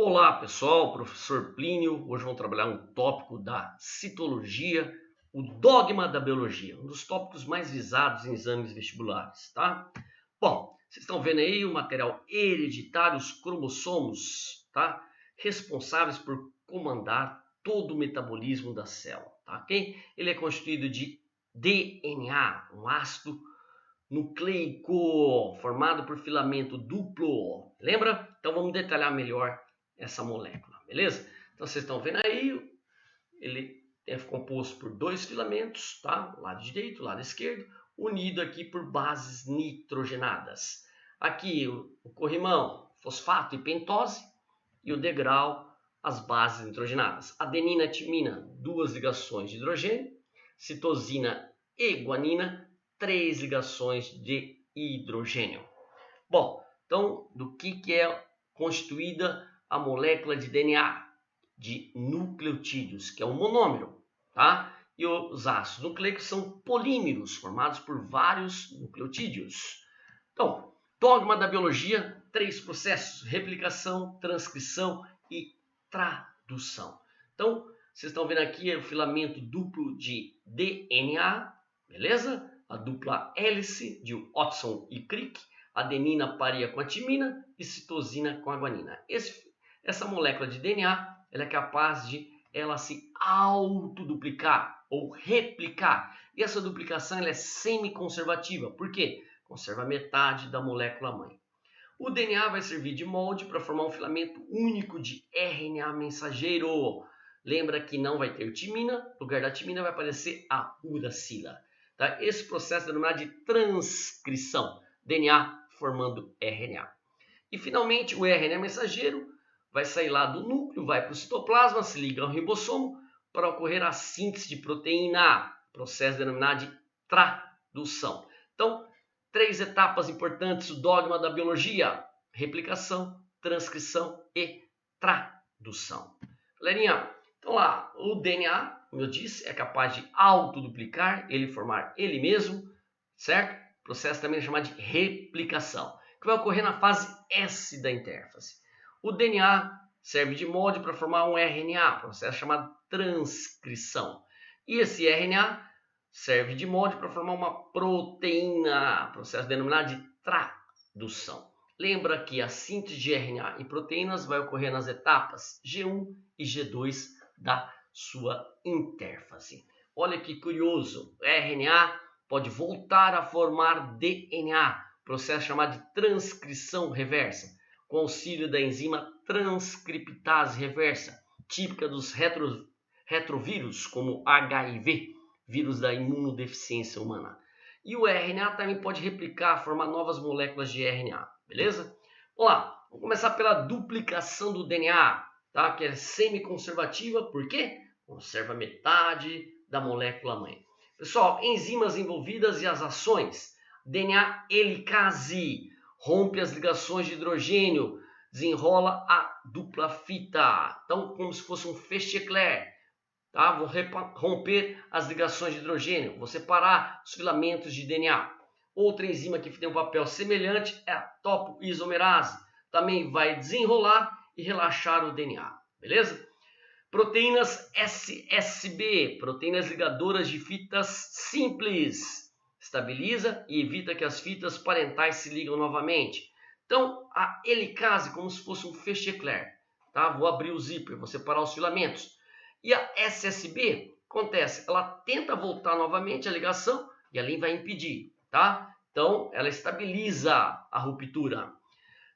Olá pessoal, professor Plínio. Hoje vamos trabalhar um tópico da citologia, o dogma da biologia, um dos tópicos mais visados em exames vestibulares, tá? Bom, vocês estão vendo aí o material hereditário, os cromossomos, tá? Responsáveis por comandar todo o metabolismo da célula, tá? Ok? Ele é constituído de DNA, um ácido nucleico, formado por filamento duplo. Lembra? Então vamos detalhar melhor essa molécula, beleza? Então vocês estão vendo aí, ele é composto por dois filamentos, tá? Lado direito, lado esquerdo, unido aqui por bases nitrogenadas. Aqui o corrimão, fosfato e pentose, e o degrau, as bases nitrogenadas. Adenina, timina, duas ligações de hidrogênio, citosina e guanina, três ligações de hidrogênio. Bom, então do que é constituída a molécula de DNA? De nucleotídeos, que é um monômero, tá? E os ácidos nucleicos são polímeros, formados por vários nucleotídeos. Então, dogma da biologia, três processos: replicação, transcrição e tradução. Então, vocês estão vendo aqui o filamento duplo de DNA, beleza? A dupla hélice de Watson e Crick, adenina paria com a timina e citosina com a guanina. Essa molécula de DNA ela é capaz de ela se autoduplicar ou replicar. E essa duplicação ela é semi-conservativa. Por quê? Conserva metade da molécula mãe. O DNA vai servir de molde para formar um filamento único de RNA mensageiro. Lembra que não vai ter timina, no lugar da timina vai aparecer a uracila. Tá? Esse processo é denominado de transcrição, DNA formando RNA. E finalmente o RNA mensageiro vai sair lá do núcleo, vai para o citoplasma, se liga ao ribossomo para ocorrer a síntese de proteína, processo denominado de tradução. Então, três etapas importantes do dogma da biologia: replicação, transcrição e tradução. Galerinha, então lá, o DNA, como eu disse, é capaz de autoduplicar, ele formar ele mesmo, certo? O processo também é chamado de replicação, que vai ocorrer na fase S da intérfase. O DNA serve de molde para formar um RNA, processo chamado transcrição. E esse RNA serve de molde para formar uma proteína, processo denominado de tradução. Lembra que a síntese de RNA e proteínas vai ocorrer nas etapas G1 e G2 da sua intérfase. Olha que curioso, o RNA pode voltar a formar DNA, processo chamado de transcrição reversa, com auxílio da enzima transcriptase reversa, típica dos retrovírus, como HIV, vírus da imunodeficiência humana. E o RNA também pode replicar, formar novas moléculas de RNA, beleza? Vamos lá, vamos começar pela duplicação do DNA, tá? Que é semi-conservativa, por quê? Conserva metade da molécula mãe. Pessoal, enzimas envolvidas e as ações. DNA helicase rompe as ligações de hidrogênio, desenrola a dupla fita. Então, como se fosse um fechecler. Tá? Vou romper as ligações de hidrogênio, vou separar os filamentos de DNA. Outra enzima que tem um papel semelhante é a topoisomerase. Também vai desenrolar e relaxar o DNA, beleza? Proteínas SSB, proteínas ligadoras de fitas simples. Estabiliza e evita que as fitas parentais se ligam novamente. Então, a helicase, como se fosse um fechecler. Tá? Vou abrir o zíper, vou separar os filamentos. E a SSB, acontece, ela tenta voltar novamente a ligação e ali vai impedir. Tá? Então, ela estabiliza a ruptura.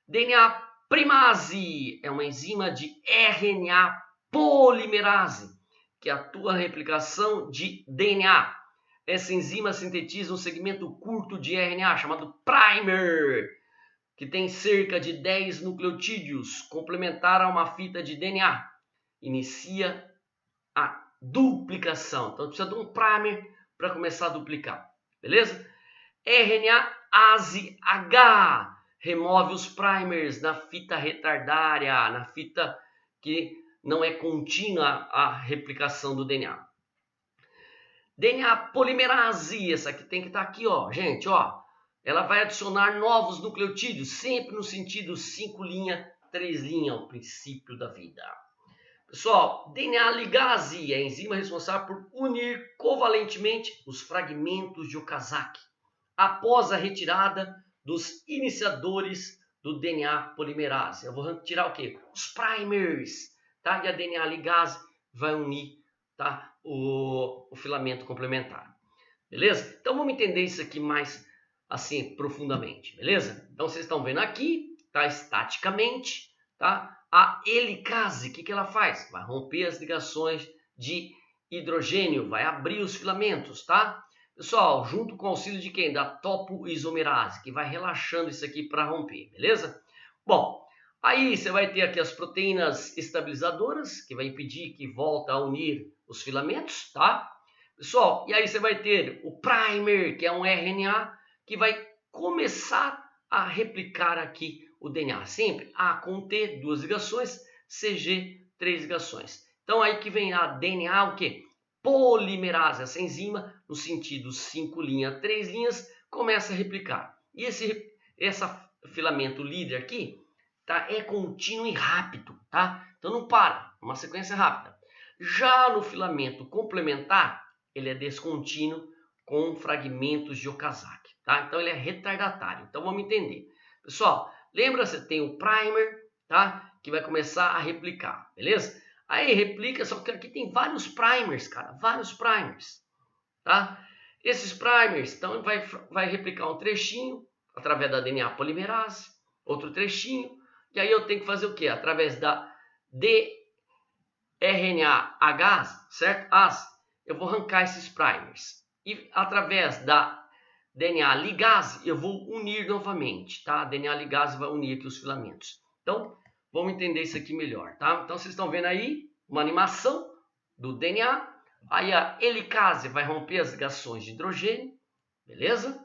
DNA primase é uma enzima de RNA polimerase, que atua na replicação de DNA. Essa enzima sintetiza um segmento curto de RNA chamado primer, que tem cerca de 10 nucleotídeos, complementar a uma fita de DNA. Inicia a duplicação. Então precisa de um primer para começar a duplicar. Beleza? RNA-ase H remove os primers na fita retardária, na fita que não é contínua a replicação do DNA. DNA polimerase, essa aqui tem que estar aqui, ó, gente, ó. Ela vai adicionar novos nucleotídeos, sempre no sentido 5' 3' o princípio da vida. Pessoal, DNA ligase é a enzima responsável por unir covalentemente os fragmentos de Okazaki após a retirada dos iniciadores do DNA polimerase. Eu vou retirar o quê? Os primers, tá? E a DNA ligase vai unir, tá? o filamento complementar. Beleza? Então vamos entender isso aqui mais assim profundamente, beleza? Então vocês estão vendo aqui, tá? Estaticamente, tá? A helicase, o que ela faz? Vai romper as ligações de hidrogênio, vai abrir os filamentos, tá? Pessoal, junto com o auxílio de quem? Da topoisomerase, que vai relaxando isso aqui para romper, beleza? Bom, aí você vai ter aqui as proteínas estabilizadoras, que vai impedir que volta a unir os filamentos, tá? Pessoal, e aí você vai ter o primer, que é um RNA, que vai começar a replicar aqui o DNA. Sempre A com T, 2 ligações, CG, 3 ligações. Então aí que vem a DNA, o quê? Polimerase, essa enzima, no sentido 5 linhas, 3 linhas, começa a replicar. E esse filamento líder aqui, tá? É contínuo e rápido, tá? Então não para, é uma sequência rápida. Já no filamento complementar, ele é descontínuo com fragmentos de Okazaki, tá? Então ele é retardatário. Então vamos entender. Pessoal, lembra, você tem o primer, tá? Que vai começar a replicar, beleza? Aí replica, só que aqui tem vários primers, cara, vários primers, tá? Esses primers, então vai replicar um trechinho através da DNA polimerase, outro trechinho, e aí eu tenho que fazer o quê? Através da dRNAH, certo? Eu vou arrancar esses primers. E através da DNA ligase, eu vou unir novamente, tá? A DNA ligase vai unir aqui os filamentos. Então, vamos entender isso aqui melhor, tá? Então, vocês estão vendo aí uma animação do DNA. Aí a helicase vai romper as ligações de hidrogênio, beleza?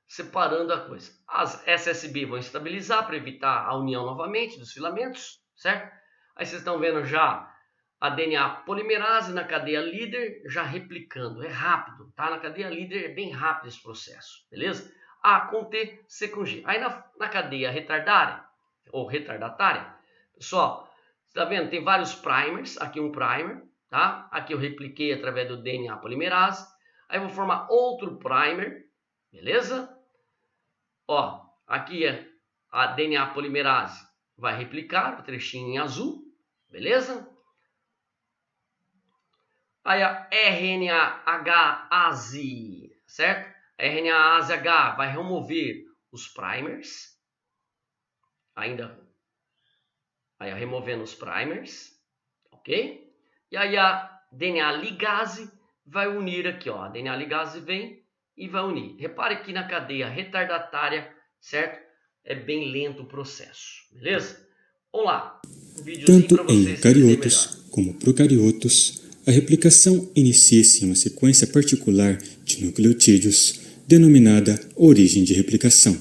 Separando a coisa. As SSB vão estabilizar para evitar a união novamente dos filamentos, certo? Aí vocês estão vendo já a DNA polimerase na cadeia líder já replicando. É rápido, tá? Na cadeia líder é bem rápido esse processo, beleza? A com T, C com G. Aí na cadeia retardária, ou retardatária, pessoal, você tá vendo? Tem vários primers. Aqui um primer, tá? Aqui eu repliquei através do DNA polimerase. Aí eu vou formar outro primer, beleza? Ó, aqui é a DNA polimerase vai replicar, o trechinho em azul, beleza? Aí a RNAH-ASE, certo? A RNA-ASE-H vai remover os primers. Ainda aí removendo os primers, ok? E aí a DNA ligase vai unir aqui, ó. A DNA ligase vem e vai unir. Repare que na cadeia retardatária, certo? É bem lento o processo, beleza? Vamos lá. Um videozinho para Tanto em vocês eucariotos como procariotos, a replicação inicia-se em uma sequência particular de nucleotídeos, denominada origem de replicação,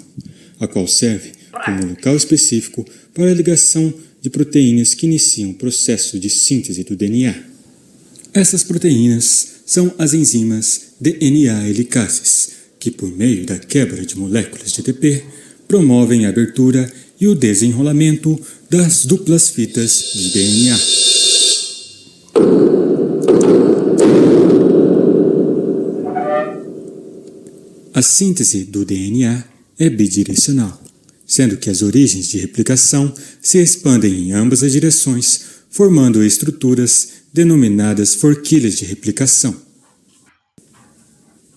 a qual serve como local específico para a ligação de proteínas que iniciam o processo de síntese do DNA. Essas proteínas são as enzimas DNA helicases, que por meio da quebra de moléculas de ATP, promovem a abertura e o desenrolamento das duplas fitas de DNA. A síntese do DNA é bidirecional, sendo que as origens de replicação se expandem em ambas as direções, formando estruturas denominadas forquilhas de replicação.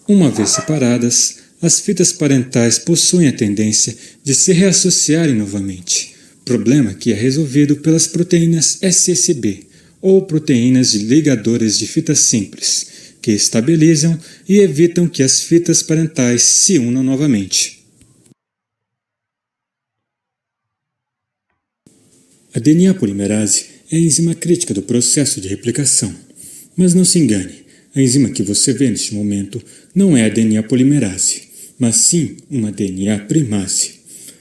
Uma vez separadas, as fitas parentais possuem a tendência de se reassociarem novamente, problema que é resolvido pelas proteínas SSB, ou proteínas ligadoras de fita simples, que estabilizam e evitam que as fitas parentais se unam novamente. A DNA polimerase é a enzima crítica do processo de replicação. Mas não se engane, a enzima que você vê neste momento não é a DNA polimerase, mas sim uma DNA primase.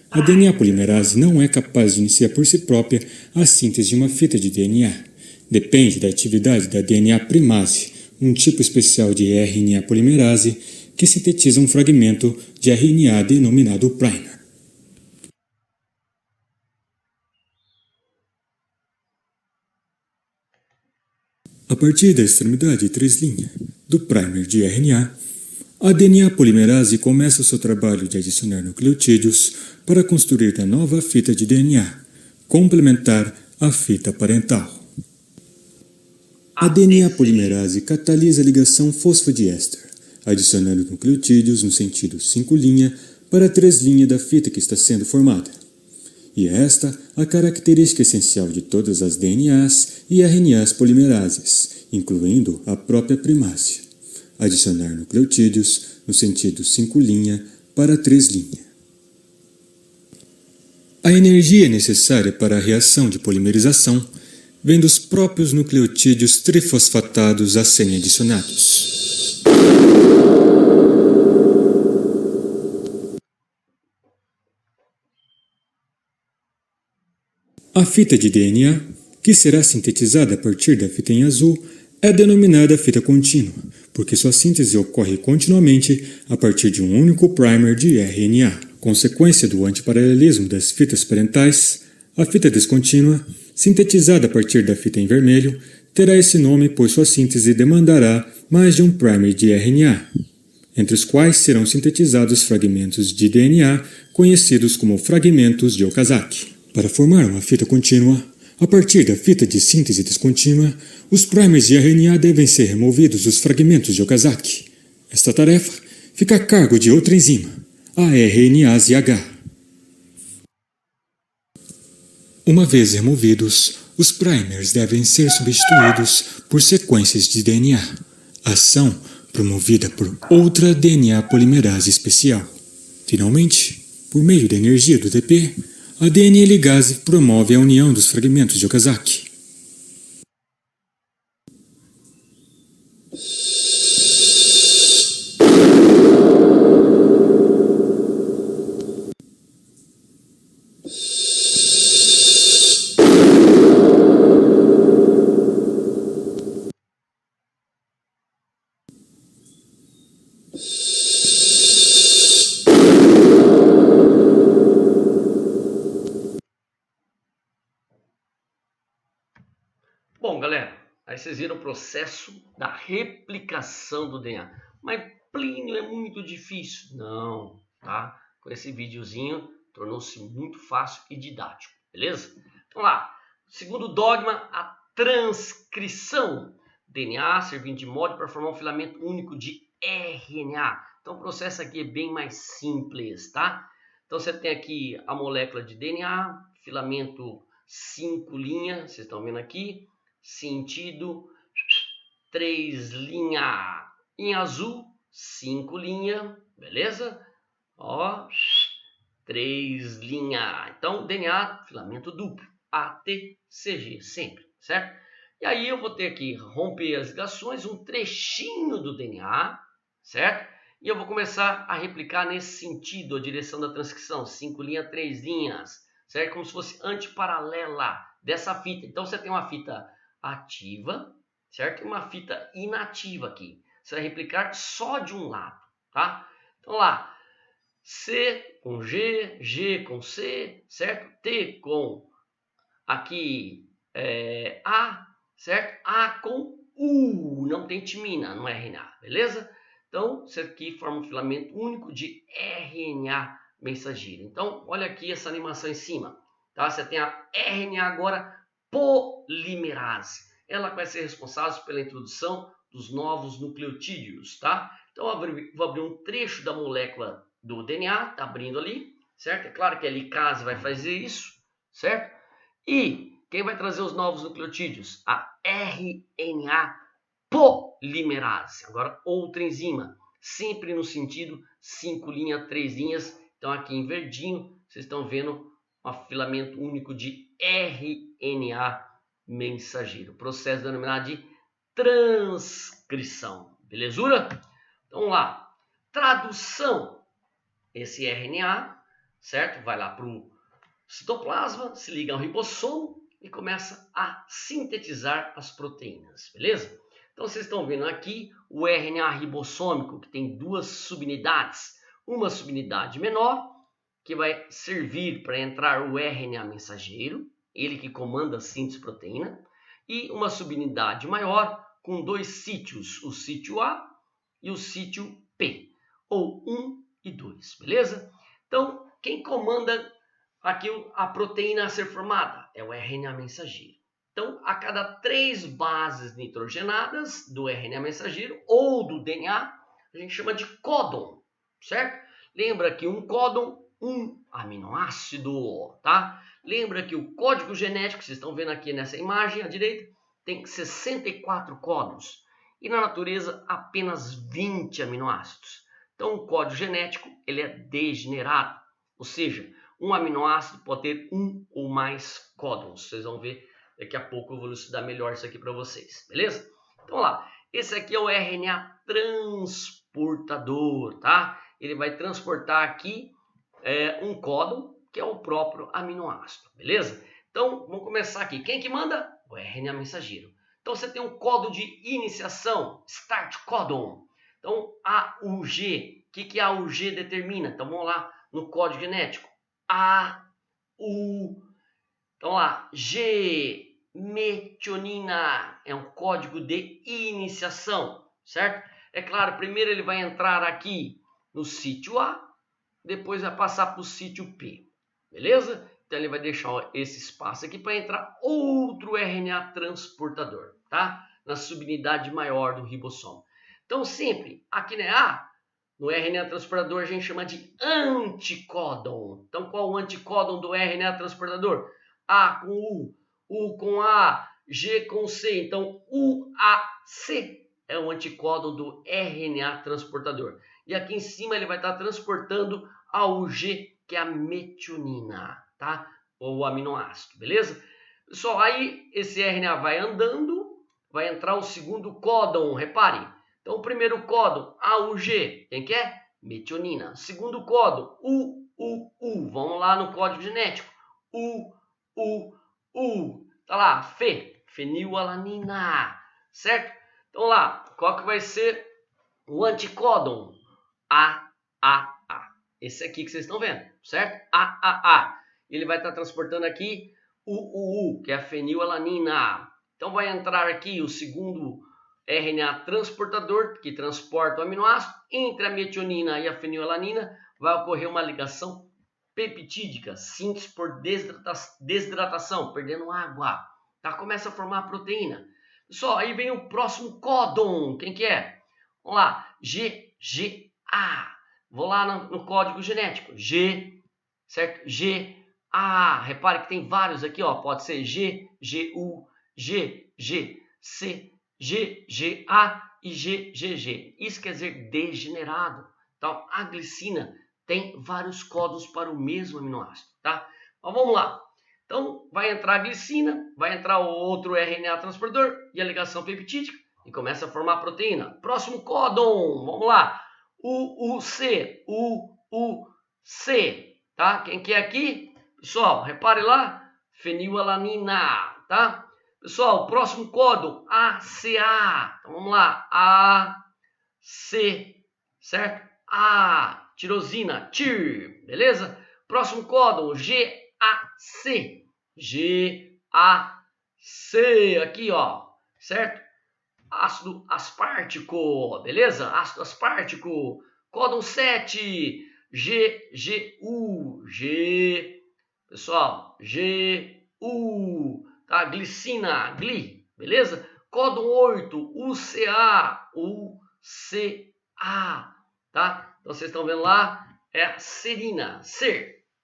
A DNA polimerase não é capaz de iniciar por si própria a síntese de uma fita de DNA. Depende da atividade da DNA primase, um tipo especial de RNA polimerase que sintetiza um fragmento de RNA denominado primer. A partir da extremidade 3' do primer de RNA, a DNA polimerase começa o seu trabalho de adicionar nucleotídeos para construir a nova fita de DNA, complementar à fita parental. A DNA polimerase catalisa a ligação fosfodiéster, adicionando nucleotídeos no sentido 5' para 3' da fita que está sendo formada. E é esta a característica essencial de todas as DNAs e RNAs polimerases, incluindo a própria primase: adicionar nucleotídeos no sentido 5' para 3'. A energia necessária para a reação de polimerização vem dos próprios nucleotídeos trifosfatados a serem adicionados. A fita de DNA, que será sintetizada a partir da fita em azul, é denominada fita contínua, porque sua síntese ocorre continuamente a partir de um único primer de RNA. Consequência do antiparalelismo das fitas parentais, a fita descontínua, sintetizada a partir da fita em vermelho, terá esse nome pois sua síntese demandará mais de um primer de RNA, entre os quais serão sintetizados fragmentos de DNA conhecidos como fragmentos de Okazaki. Para formar uma fita contínua, a partir da fita de síntese descontínua, os primers de RNA devem ser removidos dos fragmentos de Okazaki. Esta tarefa fica a cargo de outra enzima, a RNase H. Uma vez removidos, os primers devem ser substituídos por sequências de DNA, ação promovida por outra DNA polimerase especial. Finalmente, por meio da energia do TP, a DNA ligase promove a união dos fragmentos de Okazaki. Bom, galera, aí vocês viram o processo da replicação do DNA. Mas Plínio é muito difícil? Não, tá? Com esse videozinho tornou-se muito fácil e didático, beleza? Então lá, segundo dogma, a transcrição. DNA servindo de molde para formar um filamento único de RNA. Então o processo aqui é bem mais simples, tá? Então você tem aqui a molécula de DNA, filamento 5', vocês estão vendo aqui, sentido 3', em azul 5', beleza? Ó, 3'. Então DNA, filamento duplo, ATCG sempre, certo? E aí eu vou ter que romper as ligações, um trechinho do DNA, certo? E eu vou começar a replicar nesse sentido a direção da transcrição, 5', 3', certo? Como se fosse antiparalela dessa fita. Então você tem uma fita ativa, certo? E uma fita inativa aqui. Você vai replicar só de um lado, tá? Então lá, C com G, G com C, certo? T com aqui A, certo? A com U, não tem timina no RNA, beleza? Então, isso aqui forma um filamento único de RNA mensageiro. Então, olha aqui essa animação em cima, tá? Você tem a RNA agora polimerase. Ela vai ser responsável pela introdução dos novos nucleotídeos, tá? Então, eu vou abrir um trecho da molécula do DNA, tá abrindo ali, certo? É claro que a helicase vai fazer isso, certo? E quem vai trazer os novos nucleotídeos? A RNA polimerase. Agora, outra enzima, sempre no sentido 5', 3'. Então, aqui em verdinho, vocês estão vendo um filamento único de RNA mensageiro. Processo denominado de transcrição. Belezura? Então, vamos lá. Tradução. Esse RNA, certo? Vai lá para o citoplasma, se liga ao ribossomo e começa a sintetizar as proteínas, beleza? Então vocês estão vendo aqui o RNA ribossômico, que tem duas subunidades. Uma subunidade menor, que vai servir para entrar o RNA mensageiro, ele que comanda a síntese de proteína, e uma subunidade maior com 2 sítios, o sítio A e o sítio P, ou 1 e 2, beleza? Então, quem comanda aqui a proteína a ser formada é o RNA mensageiro. Então, a cada 3 bases nitrogenadas do RNA mensageiro ou do DNA, a gente chama de códon, certo? Lembra que um códon, um aminoácido, tá? Lembra que o código genético, vocês estão vendo aqui nessa imagem à direita, tem 64 códons. E na natureza, apenas 20 aminoácidos. Então, o código genético ele é degenerado, ou seja, um aminoácido pode ter um ou mais códons. Vocês vão ver daqui a pouco, eu vou elucidar melhor isso aqui para vocês, beleza? Então, lá, esse aqui é o RNA transportador, tá? Ele vai transportar aqui um códon, que é o próprio aminoácido, beleza? Então, vamos começar aqui. Quem que manda? O RNA mensageiro. Então, você tem um códon de iniciação, start códon. Então, AUG, o que a AUG determina? Então, vamos lá no código genético. AU, então lá, G, metionina, é um código de iniciação, certo? É claro, primeiro ele vai entrar aqui no sítio A, depois vai passar para o sítio P, beleza? Então ele vai deixar esse espaço aqui para entrar outro RNA transportador, tá? Na subunidade maior do ribossomo. Então sempre, aqui na A, no RNA transportador a gente chama de anticódon. Então qual o anticódon do RNA transportador? A com U com A, G com C. Então UAC é o anticódon do RNA transportador. E aqui em cima ele vai estar transportando a UG, que é a metionina, tá? Ou aminoácido, beleza? Pessoal, aí esse RNA vai andando, vai entrar o segundo códon, repare. Então o primeiro códon, AUG, quem que é? Metionina. Segundo códon, UUU, vamos lá no código genético. Tá lá, fenilalanina, certo? Então lá, qual que vai ser o anticódon? AAA. Esse aqui que vocês estão vendo, certo? AAA. Ele vai estar transportando aqui o que é a fenilalanina. Então vai entrar aqui o segundo RNA transportador, que transporta o aminoácido. Entre a metionina e a fenilalanina vai ocorrer uma ligação peptídica, síntese por desidratação, perdendo água. Tá? Começa a formar a proteína. Pessoal, aí vem o próximo códon. Quem que é? Vamos lá. GGA. Vou lá no código genético. G, certo? GA. Repare que tem vários aqui, ó. Pode ser G, GU, G, G, C, GGA e GGG. Isso quer dizer degenerado. Então, a glicina tem vários códons para o mesmo aminoácido, tá? Mas vamos lá. Então, vai entrar a glicina, vai entrar outro RNA transportador e a ligação peptídica e começa a formar a proteína. Próximo códon, vamos lá. UUC, tá? Quem que é aqui? Pessoal, repare lá, fenilalanina, tá? Pessoal, próximo códon, ACA. Então, vamos lá, AC, certo? A, tirosina, TIR, beleza? Próximo códon, GAC, aqui, ó, certo? Ácido aspartico, beleza? Ácido aspartico. Códon 7, GGU, pessoal, GU, tá? Glicina, beleza? Códon 8, UCA, tá? Então vocês estão vendo lá, é a serina,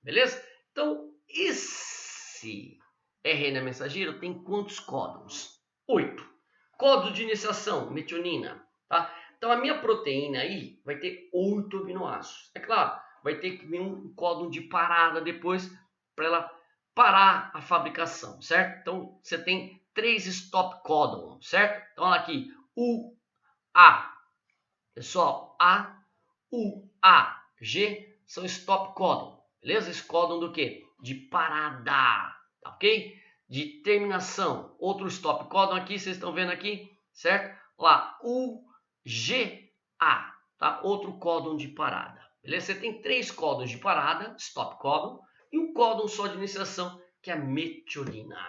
beleza? Então esse RNA mensageiro tem quantos códons? 8. Códon de iniciação, metionina, tá? Então a minha proteína aí vai ter 8 aminoácidos. É claro, vai ter que vir um códon de parada depois para ela parar a fabricação, certo? Então você tem 3 stop códon, certo? Então olha aqui, UA. Pessoal, A, U, A, G são stop códon, beleza? Esse códon do quê? De parada, tá ok? De terminação. Outro stop códon aqui, vocês estão vendo aqui, certo? Lá, UGA, tá? Outro códon de parada, beleza? Você tem 3 códons de parada, stop códon, e um códon só de iniciação, que é a metionina.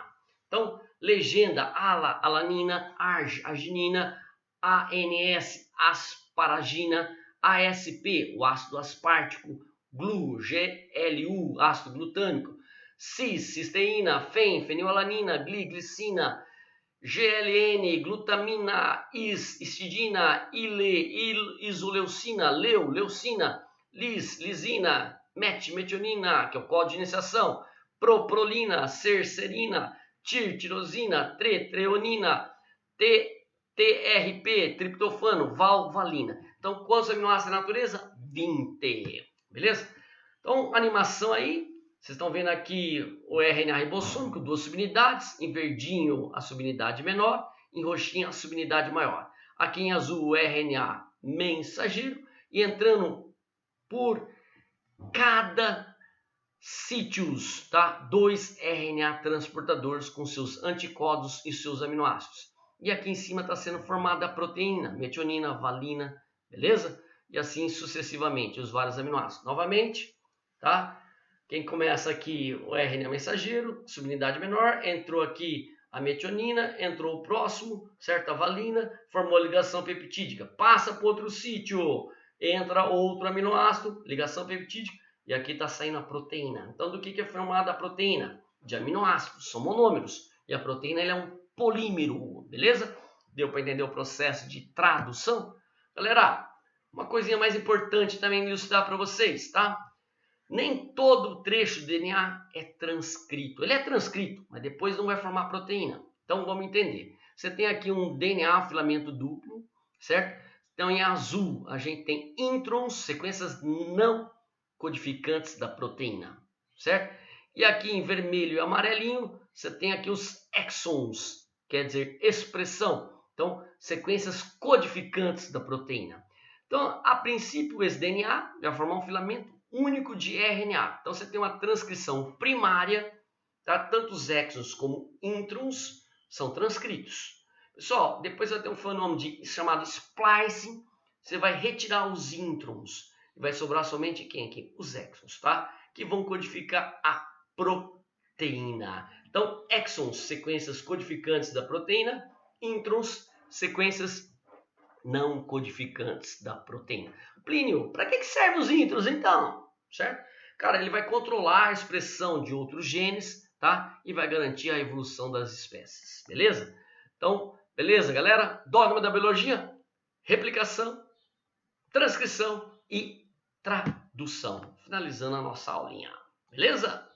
Então, legenda: alanina, arginina, ANS, asparagina, ASP, o ácido aspartico, GLU, GLU, ácido glutânico, cis, cisteína, fenilalanina, glicina, GLN, glutamina, histidina, isoleucina, leucina, lisina, metionina, que é o código de iniciação, proprolina, cercerina, tirosina, treonina, TRP, triptofano, valvalina. Então, quantos aminoácidos da natureza? 20. Beleza? Então, animação aí. Vocês estão vendo aqui o RNA ribossômico, 2 subunidades. Em verdinho, a subunidade menor. Em roxinho, a subunidade maior. Aqui em azul, o RNA mensageiro. E entrando por cada sítios, tá? 2 RNA transportadores com seus anticorpos e seus aminoácidos. E aqui em cima está sendo formada a proteína, metionina, valina, beleza? E assim sucessivamente, os vários aminoácidos. Novamente, tá? Quem começa aqui, o RNA mensageiro, subunidade menor, entrou aqui a metionina, entrou o próximo, certo? A valina, formou a ligação peptídica, passa para outro sítio, entra outro aminoácido, ligação peptídica, e aqui está saindo a proteína. Então, do que é formada a proteína? De aminoácidos, são monômeros. E a proteína é um polímero, beleza? Deu para entender o processo de tradução? Galera, uma coisinha mais importante também ilustrar para vocês, tá? Nem todo trecho do DNA é transcrito. Ele é transcrito, mas depois não vai formar proteína. Então, vamos entender. Você tem aqui um DNA filamento duplo, certo? Então, em azul, a gente tem introns, sequências não codificantes da proteína, certo? E aqui em vermelho e amarelinho, você tem aqui os exons, quer dizer expressão. Então, sequências codificantes da proteína. Então, a princípio, esse DNA vai formar um filamento único de RNA. Então, você tem uma transcrição primária, tá? Tanto os exons como introns são transcritos. Pessoal, depois vai ter um fenômeno chamado splicing. Você vai retirar os introns e vai sobrar somente quem aqui? Os exons, tá? Que vão codificar a proteína. Então, exons, sequências codificantes da proteína. Introns, sequências não codificantes da proteína. Plínio, para que servem os introns então? Certo? Cara, ele vai controlar a expressão de outros genes, tá? E vai garantir a evolução das espécies, beleza? Então, beleza, galera? Dogma da biologia, replicação, transcrição e tradução. Finalizando a nossa aulinha, beleza?